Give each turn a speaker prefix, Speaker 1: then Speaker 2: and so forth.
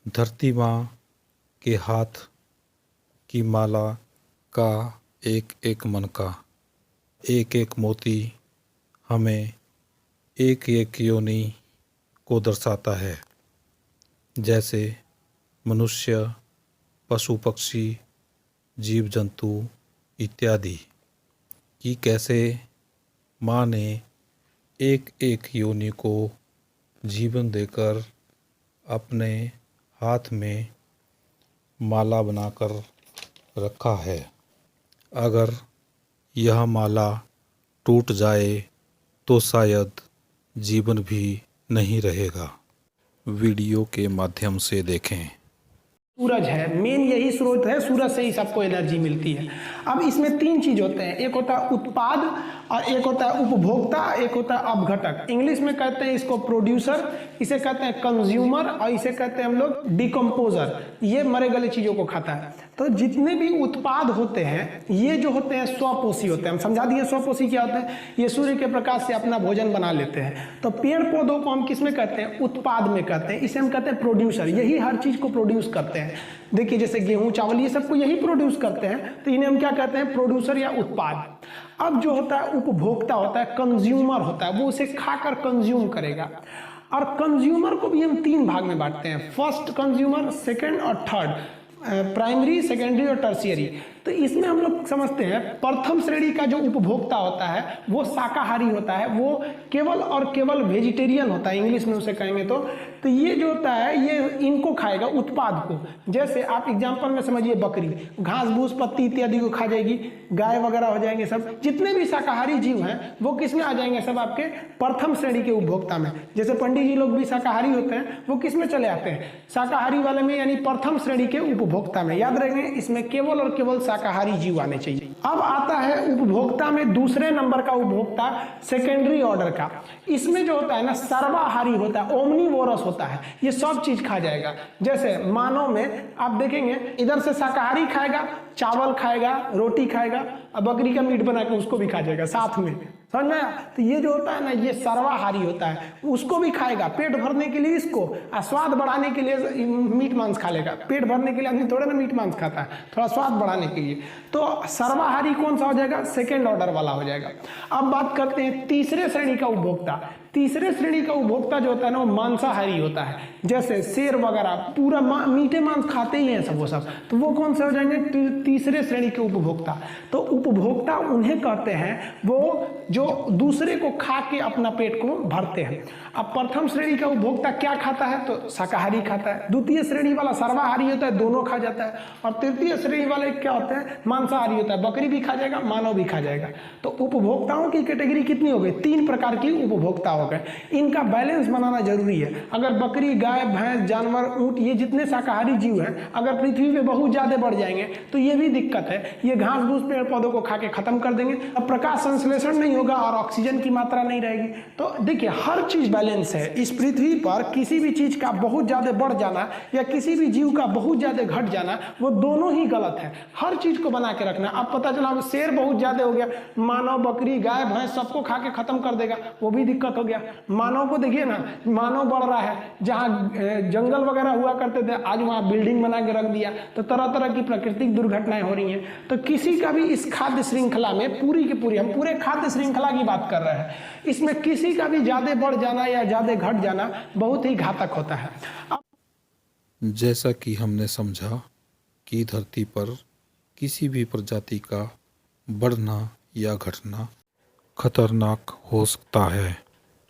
Speaker 1: धरती माँ के हाथ की माला का एक एक मनका, एक एक मोती हमें एक एक योनि को दर्शाता है। जैसे मनुष्य, पशु पक्षी, जीव जंतु इत्यादि कि कैसे माँ ने एक एक योनि को जीवन देकर अपने हाथ में माला बनाकर रखा है। अगर यह माला टूट जाए तो शायद जीवन भी नहीं रहेगा। वीडियो के माध्यम से देखें।
Speaker 2: सूरज है, मेन यही स्रोत है, सूरज से ही सबको एनर्जी मिलती है। अब इसमें तीन चीज होते हैं, एक होता है उत्पाद और एक होता है उपभोक्ता, एक होता है अपघटक। इंग्लिश में कहते हैं इसको प्रोड्यूसर, इसे कहते हैं कंज्यूमर और इसे कहते हैं हम लोग डिकम्पोजर। ये मरे गले चीजों को खाता है। तो जितने भी उत्पाद होते हैं ये जो होते हैं स्वपोषी होते हैं। हम समझा दिए स्वपोषी क्या होते हैं, ये सूर्य के प्रकाश से अपना भोजन बना लेते हैं। तो पेड़ पौधों को हम किस में कहते हैं, उत्पाद में कहते हैं। इसे हम कहते हैं प्रोड्यूसर, यही हर चीज को प्रोड्यूस करते हैं। देखिए जैसे गेहूं चावल ये सबको यही प्रोड्यूस करते हैं, तो इन्हें हम क्या कहते हैं, प्रोड्यूसर या उत्पाद। अब जो होता है उपभोक्ता होता है, कंज्यूमर होता है, वो उसे खाकर कंज्यूम करेगा। और कंज्यूमर को भी हम तीन भाग में बांटते हैं, फर्स्ट कंज्यूमर, सेकंड और थर्ड, प्राइमरी, सेकेंडरी और टर्शियरी। तो इसमें हम लोग समझते हैं प्रथम श्रेणी का जो उपभोक्ता होता है वो शाकाहारी होता है, वो केवल और केवल वेजिटेरियन होता है, इंग्लिश में उसे कहेंगे तो ये जो होता है ये इनको खाएगा, उत्पाद को। जैसे आप एग्जांपल में समझिए बकरी घास भूस पत्ती इत्यादि को खा जाएगी, गाय वगैरह हो जाएंगे सब। जितने भी शाकाहारी जीव हैं वो किस में आ जाएंगे, सब आपके प्रथम श्रेणी के उपभोक्ता में। जैसे पंडित जी लोग भी शाकाहारी होते हैं, वो किस में चले आते हैं, शाकाहारी वाले में, यानी प्रथम श्रेणी के उपभोक्ता में। याद रखेंगे इसमें केवल और केवल शाकाहारी जीव आने चाहिए। अब आता है उपभोक्ता में दूसरे नंबर का उपभोक्ता, सेकेंडरी ऑर्डर का। इसमें जो होता है ना सर्वाहारी होता है, ओमनीवोरस होता है, ये सब चीज खा जाएगा। जैसे मानव में आप देखेंगे इधर से शाकाहारी खाएगा, चावल खाएगा, रोटी खाएगा और बकरी का मीट बना के उसको भी खा जाएगा साथ में, समझ में आया। तो ये जो होता है ना ये सर्वाहारी होता है, उसको भी खाएगा पेट भरने के लिए इसको, और स्वाद बढ़ाने के लिए मीट मांस खा लेगा। पेट भरने के लिए आदमी थोड़ा ना मीट मांस खाता है, थोड़ा स्वाद बढ़ाने के लिए। तो सर्वाहारी कौन सा हो जाएगा, सेकेंड ऑर्डर वाला हो जाएगा। अब बात करते हैं तीसरे श्रेणी का उपभोक्ता। तीसरे श्रेणी का उपभोक्ता जो होता है ना वो मांसाहारी होता है। जैसे शेर वगैरह पूरा मीठे मांस खाते ही हैं सब वो सब, तो वो कौन से हो जाएंगे, तीसरे श्रेणी के उपभोक्ता। तो उपभोक्ता उन्हें कहते हैं वो जो दूसरे को खा के अपना पेट को भरते हैं। अब प्रथम श्रेणी का उपभोक्ता क्या खाता है, तो शाकाहारी खाता है। द्वितीय श्रेणी वाला सर्वाहारी होता है, दोनों खा जाता है। और तृतीय श्रेणी वाले क्या होते हैं, मांसाहारी होता है, बकरी भी खा जाएगा, मानव भी खा जाएगा। तो उपभोक्ताओं की कैटेगरी कितनी हो गई, तीन प्रकार की उपभोक्ता हो गए। इनका बैलेंस बनाना जरूरी है। अगर बकरी, गाय, भैंस, जानवर, ऊंट, ये जितने शाकाहारी जीव हैं अगर पृथ्वी पे बहुत ज्यादा बढ़ जाएंगे तो ये भी दिक्कत है, ये घास फूस पेड़ पौधों को खा के खत्म कर देंगे। अब प्रकाश संश्लेषण नहीं होगा और ऑक्सीजन की मात्रा नहीं रहेगी। तो देखिए हर चीज बैलेंस है इस पृथ्वी पर। किसी भी चीज का बहुत ज्यादा बढ़ जाना या किसी भी जीव का बहुत ज्यादा घट जाना, वो दोनों ही गलत है। हर चीज को बना के रखना। अब पता चला शेर बहुत ज्यादा हो गया, मानव, बकरी, गाय, भैंस सबको खा के खत्म कर देगा, वो भी दिक्कत हो गया। मानव को देखिए ना, मानव बढ़ रहा है, जहां जंगल वगैरह हुआ करते थे आज वहां बिल्डिंग बना के रख दिया, तो तरह तरह की प्राकृतिक दुर्घटनाएं हो रही हैं। तो किसी का भी इस खाद्य श्रृंखला में पूरी की पूरी, हम पूरे खाद्य श्रृंखला की बात कर रहे हैं, इसमें किसी का भी ज्यादा बढ़ जाना या ज्यादा घट जाना बहुत ही घातक होता है।
Speaker 1: जैसा कि हमने समझा कि धरती पर किसी भी प्रजाति का बढ़ना या घटना खतरनाक हो सकता है।